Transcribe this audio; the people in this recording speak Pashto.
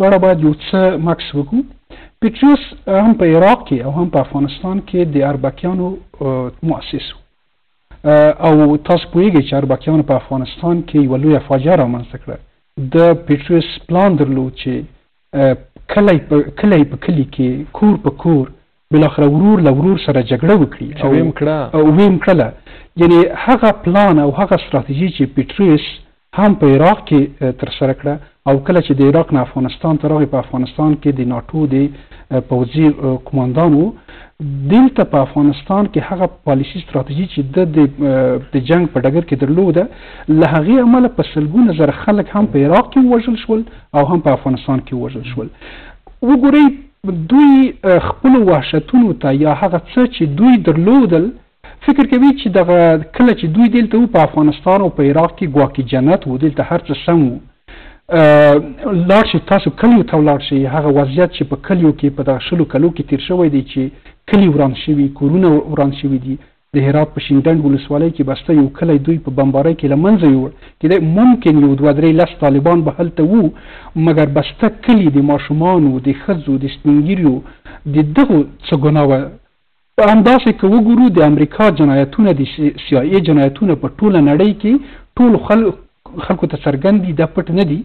په اړه باید یو څه مکس وکړو. پیټریوس هم په عراق کې او هم په افغانستان کې د اربکیانو مؤسس او تاسو پوهیږئ چې اربکیانو په افغانستان کې یوه لویه فاجعه رامنځته کړه. د پیټریوس پلان درلود چې کلی په کلي کې کور په کور بالاخره ورور له ورور سره جګړه وکړي او ویم کړله. یعنی هغه پلان او هغه ستراتیژي چې پیټریوس هم په عراق کې ترسره کړه او کله چې د عراق نه افغانستان ته راغی، په افغانستان کې د ناټو د پوځي قماندان و. دلته په افغانستان کې هغه پالیسي ستراتیژي چې د جنگ په ډګر کې درلوده، له هغې امله په سلګونه زره خلک هم په عراق کې ووژل شول او هم په افغانستان کې ووژل شول. وګورئ دوی خپلو وحشتونو ته یا هغه څه چې دوی درلودل فکر کوي چې دغه کله چې دوی دلته و په افغانستان او په عراق کې ګواکې جنت و، دلته هر څه سم و. لاړ شئ تاسو کلیو ته ولاړ شئ، هغه وضعیت چې په کلیو کې په دغه 20 کلو کې تیر شوی دی چې کلي وران شوي، کورونه وران شوي دي. د هرات په شینډنډ ولسوالۍ کې بسته یو کلی دوی په بمبارۍ کې له منځه یوړ. کېدای ممکن یو 2-3 طالبان به هلته وو، مګر بسته کلي د ماشومانو، د ښځو، د سپینګیریو د دغو څه ګناه وه. همداسې که وګورو د امریکا جنایتونه، د CIA جنایتونه په ټوله نړۍ کې ټولو خلکو ته څرګند دي، دا پټ نه دي.